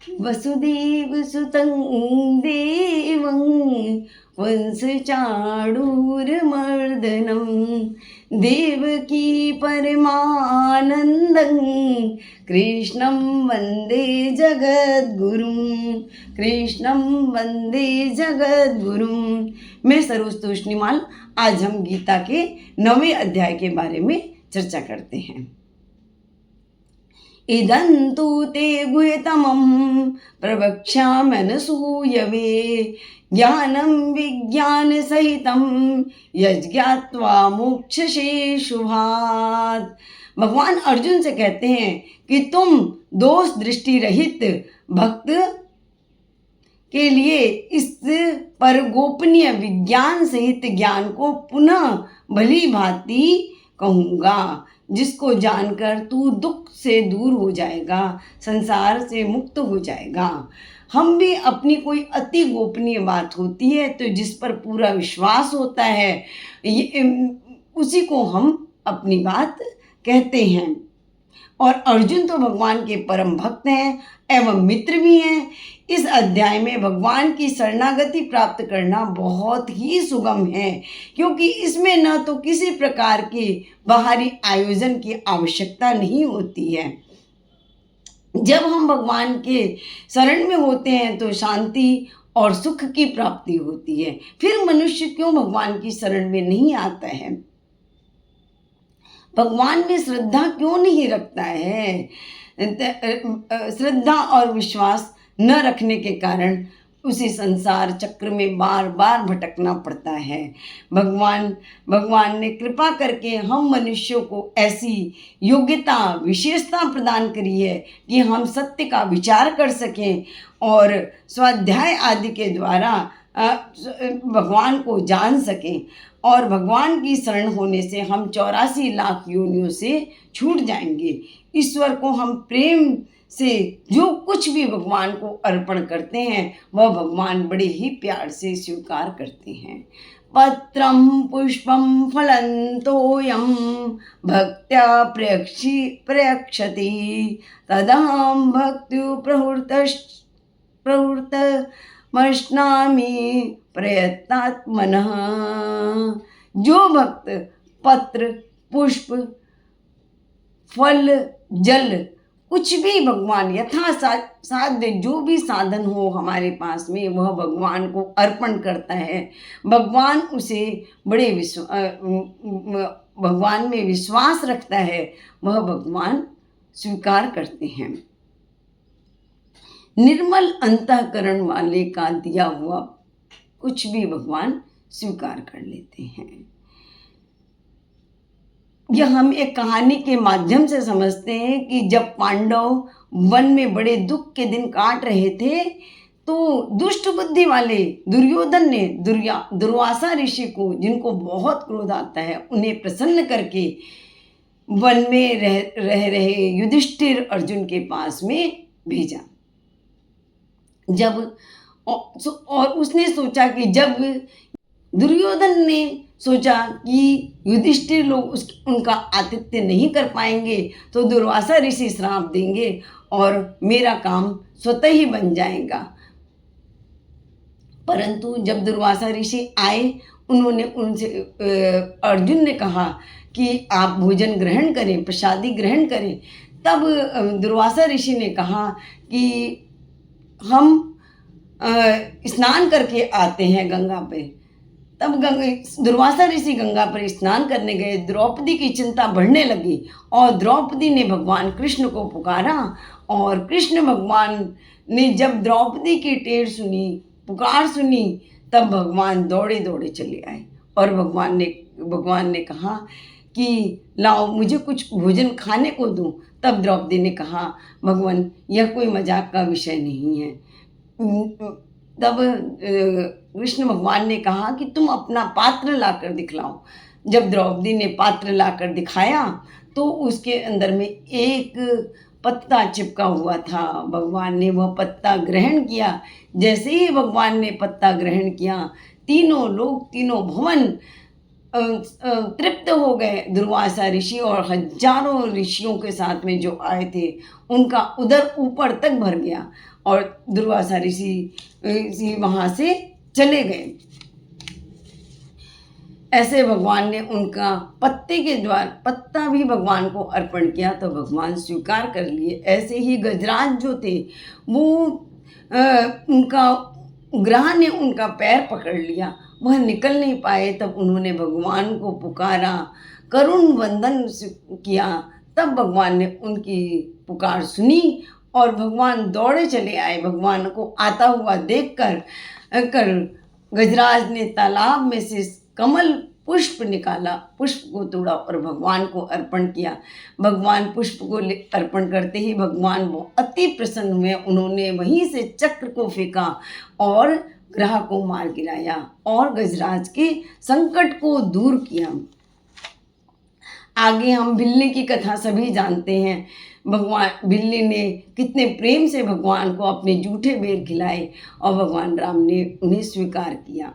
वसुदेवसुतं देवं कंसचाणूरमर्दनं देवकी परमानन्दं कृष्णं वन्दे जगद्गुरुं कृष्णं वन्दे जगद्गुरुं। मैं सरोज तोष्णीमाल। आज हम गीता के 9वें अध्याय के बारे में चर्चा करते हैं। इदन्तु ते गुह्यतमं प्रवक्ष्याम्यनसूयवे ज्ञानं विज्ञानसहितं यज्ञात्वा मोक्षसे शुभात्। भगवान अर्जुन से कहते हैं कि तुम दोष दृष्टि रहित भक्त के लिए इस पर गोपनीय विज्ञान सहित ज्ञान को पुनः भली भांति कहूँगा, जिसको जानकर तू दुख से दूर हो जाएगा, संसार से मुक्त हो जाएगा। हम भी अपनी कोई अति गोपनीय बात होती है तो जिस पर पूरा विश्वास होता है उसी को हम अपनी बात कहते हैं। और अर्जुन तो भगवान के परम भक्त हैं एवं मित्र भी हैं। इस अध्याय में भगवान की शरणागति प्राप्त करना बहुत ही सुगम है, क्योंकि इसमें न तो किसी प्रकार के बाहरी आयोजन की आवश्यकता नहीं होती है। जब हम भगवान के शरण में होते हैं तो शांति और सुख की प्राप्ति होती है। फिर मनुष्य क्यों भगवान की शरण में नहीं आता है? भगवान में श्रद्धा क्यों नहीं रखता है? श्रद्धा और विश्वास न रखने के कारण उसी संसार चक्र में बार बार भटकना पड़ता है। भगवान ने कृपा करके हम मनुष्यों को ऐसी योग्यता विशेषता प्रदान करी है कि हम सत्य का विचार कर सकें और स्वाध्याय आदि के द्वारा भगवान को जान सकें। और भगवान की शरण होने से हम 84 लाख योनियों से छूट जाएंगे। ईश्वर को हम प्रेम से जो कुछ भी भगवान को अर्पण करते हैं वह भगवान बड़े ही प्यार से स्वीकार करते हैं। पत्रं पुष्पं फलं तोयं भक्त्या प्रयक्षति तदहं भक्त्युः प्रवृत्तमश्नामि प्रयत्नात्मनः। जो भक्त पत्र, पुष्प, फल, जल कुछ भी भगवान यथा साध्य जो भी साधन हो हमारे पास में वह भगवान को अर्पण करता है, भगवान उसे बड़े भगवान में विश्वास रखता है, वह भगवान स्वीकार करते हैं। निर्मल अंतःकरण वाले का दिया हुआ कुछ भी भगवान स्वीकार कर लेते हैं। यह हम एक कहानी के माध्यम से समझते हैं कि जब पांडव वन में बड़े दुख के दिन काट रहे थे तो दुष्ट बुद्धि वाले दुर्योधन ने दुर्वासा ऋषि को, जिनको बहुत क्रोध आता है, उन्हें प्रसन्न करके वन में रह रहे युधिष्ठिर अर्जुन के पास में भेजा। और उसने सोचा कि जब दुर्योधन ने सोचा कि युधिष्ठिर लोग उनका आतिथ्य नहीं कर पाएंगे तो दुर्वासा ऋषि श्राप देंगे और मेरा काम स्वतः ही बन जाएगा। परंतु जब दुर्वासा ऋषि आए, उन्होंने उनसे अर्जुन ने कहा कि आप भोजन ग्रहण करें, प्रसादी ग्रहण करें। तब दुर्वासा ऋषि ने कहा कि हम स्नान करके आते हैं गंगा पे। तब दुर्वासा ऋषि गंगा पर स्नान करने गए। द्रौपदी की चिंता बढ़ने लगी और द्रौपदी ने भगवान कृष्ण को पुकारा। और कृष्ण भगवान ने जब द्रौपदी की टेर सुनी, पुकार सुनी, तब भगवान दौड़े दौड़े चले आए और भगवान ने कहा कि लाओ मुझे कुछ भोजन खाने को दूं। तब द्रौपदी ने कहा, भगवान यह कोई मजाक का विषय नहीं है। तब कृष्ण भगवान ने कहा कि तुम अपना पात्र लाकर दिखलाओ। जब द्रौपदी ने पात्र लाकर दिखाया तो उसके अंदर में एक पत्ता चिपका हुआ था। भगवान ने वह पत्ता ग्रहण किया। जैसे ही भगवान ने पत्ता ग्रहण किया, तीनों लोग, तीनों भवन तृप्त हो गए। दुर्वासा ऋषि और हजारों ऋषियों के साथ में जो आए थे उनका उदर ऊपर तक भर गया और दुर्वासा ऋषि वहाँ से चले गए। ऐसे भगवान ने उनका पत्ते के द्वार पत्ता भी भगवान को अर्पण किया तो भगवान स्वीकार कर लिए। ऐसे ही गजराज जो थे वो उनका ग्रह ने उनका पैर पकड़ लिया, वह निकल नहीं पाए। तब उन्होंने भगवान को पुकारा, करुण वंदन किया। तब भगवान ने उनकी पुकार सुनी और भगवान दौड़े चले आए। भगवान को आता हुआ देखकर गजराज ने तालाब में से कमल पुष्प निकाला, पुष्प को तोड़ा और भगवान को अर्पण किया। भगवान पुष्प को अर्पण करते ही भगवान वो अति प्रसन्न हुए। उन्होंने वहीं से चक्र को फेंका और ग्रह को मार गिराया और गजराज के संकट को दूर किया। आगे हम बिल्ली की कथा सभी जानते हैं। भगवान बिल्ली ने कितने प्रेम से भगवान को अपने जूठे बेर खिलाए और भगवान राम ने उन्हें स्वीकार किया।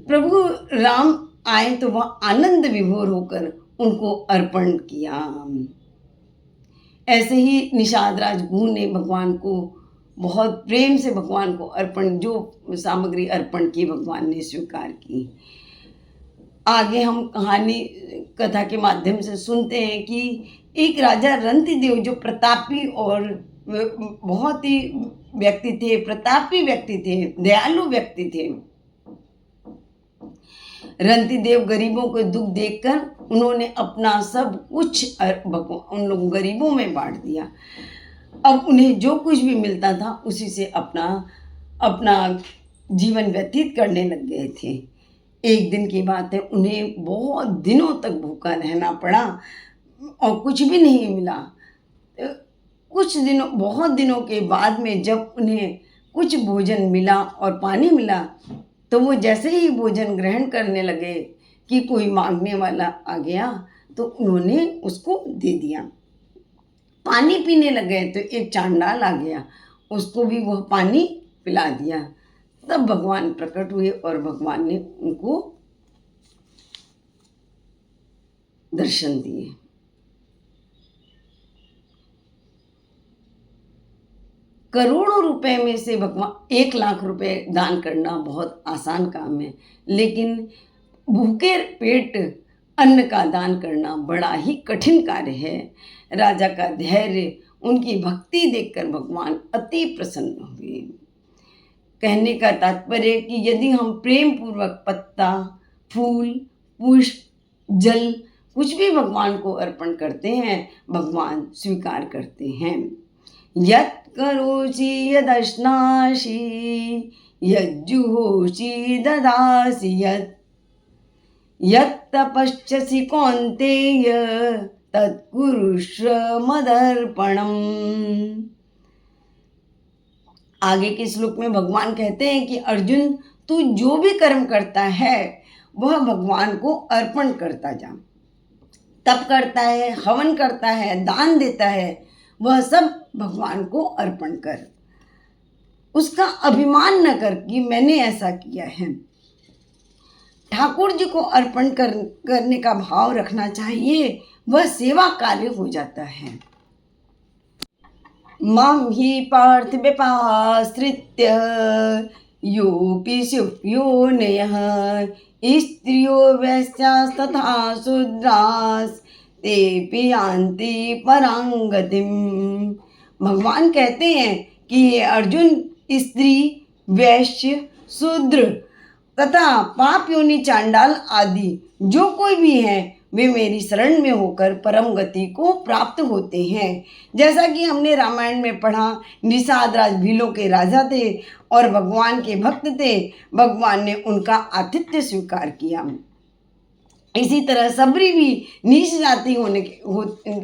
प्रभु राम आए तो वह आनंद विभोर होकर उनको अर्पण किया। ऐसे ही निषाद राज गुह ने भगवान को बहुत प्रेम से भगवान को अर्पण जो सामग्री अर्पण की भगवान ने स्वीकार की। आगे हम कहानी कथा के माध्यम से सुनते हैं कि एक राजा रंतिदेव जो प्रतापी और बहुत ही व्यक्ति थे, प्रतापी व्यक्ति थे, दयालु व्यक्ति थे। रंतिदेव गरीबों को दुख देखकर उन्होंने अपना सब कुछ उन लोगों गरीबों में बांट दिया। अब उन्हें जो कुछ भी मिलता था उसी से अपना जीवन व्यतीत करने लग गए थे। एक दिन की बात है, उन्हें बहुत दिनों तक भूखा रहना पड़ा और कुछ भी नहीं मिला। बहुत दिनों के बाद में जब उन्हें कुछ भोजन मिला और पानी मिला तो वो जैसे ही भोजन ग्रहण करने लगे कि कोई मांगने वाला आ गया तो उन्होंने उसको दे दिया। पानी पीने लगे तो एक चांडाल आ गया, उसको भी वह पानी पिला दिया। तब भगवान प्रकट हुए और भगवान ने उनको दर्शन दिए। करोड़ों रुपए में से भगवान 1,00,000 रुपए दान करना बहुत आसान काम है, लेकिन भूखे पेट अन्न का दान करना बड़ा ही कठिन कार्य है। राजा का धैर्य, उनकी भक्ति देखकर भगवान अति प्रसन्न हुए। कहने का तात्पर्य कि यदि हम प्रेम पूर्वक पत्ता, फूल, पुष्प, जल कुछ भी भगवान को अर्पण करते हैं, भगवान स्वीकार करते हैं। यत् करोषि यदश्नासि यज्जुहोषि ददासि यत् तपस्यसि कौन्तेय तत्कुरुष्व मदर्पणम्। आगे के श्लोक में भगवान कहते हैं कि अर्जुन, तू जो भी कर्म करता है वह भगवान को अर्पण करता जा। तप करता है, हवन करता है, दान देता है, वह सब भगवान को अर्पण कर। उसका अभिमान न कर कि मैंने ऐसा किया है। ठाकुर जी को अर्पण करने का भाव रखना चाहिए, वह सेवा कार्य हो जाता है। मां हि पार्थिवेपाश्रित्य योऽपि योनयः स्त्रियो वैश्यास्तथा शूद्रास् तेऽपि यान्ति परां गतिम्। भगवान कहते हैं कि ये अर्जुन, स्त्री, वैश्य, शूद्र तथा पाप योनि चांडाल आदि जो कोई भी हैं वे मेरी शरण में होकर परम गति को प्राप्त होते हैं। जैसा कि हमने रामायण में पढ़ा, निषाद राज भीलों के राजा थे और भगवान के भक्त थे। भगवान ने उनका आतिथ्य स्वीकार किया। इसी तरह सबरी भी नीच जाति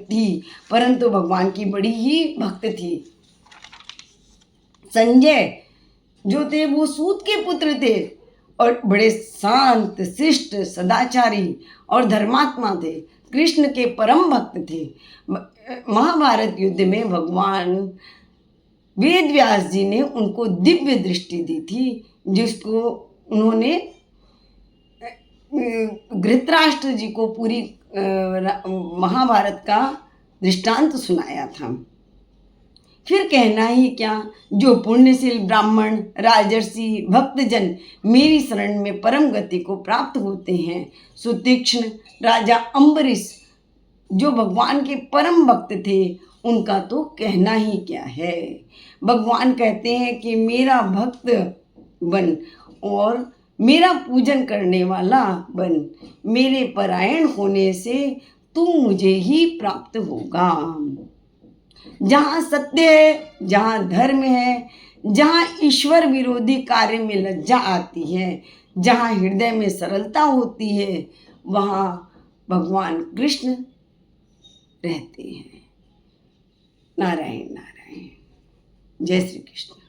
थी, परंतु भगवान की बड़ी ही भक्त थी। संजय जो थे वो सूत के पुत्र थे और बड़े शांत, शिष्ट, सदाचारी और धर्मात्मा थे। कृष्ण के परम भक्त थे। महाभारत युद्ध में भगवान वेद व्यास जी ने उनको दिव्य दृष्टि दी थी, जिसको उन्होंने धृतराष्ट्र जी को पूरी महाभारत का दृष्टांत सुनाया था। फिर कहना ही क्या, जो पुण्यशील ब्राह्मण, राजर्षि, भक्तजन मेरी शरण में परम गति को प्राप्त होते हैं। सुतीक्ष्ण राजा अम्बरीश जो भगवान के परम भक्त थे, उनका तो कहना ही क्या है। भगवान कहते हैं कि मेरा भक्त बन और मेरा पूजन करने वाला बन, मेरे परायण होने से तू मुझे ही प्राप्त होगा। जहाँ सत्य है, जहाँ धर्म है, जहाँ ईश्वर विरोधी कार्य में लज्जा आती है, जहाँ हृदय में सरलता होती है, वहाँ भगवान कृष्ण रहते हैं। नारायण नारायण। जय श्री कृष्ण।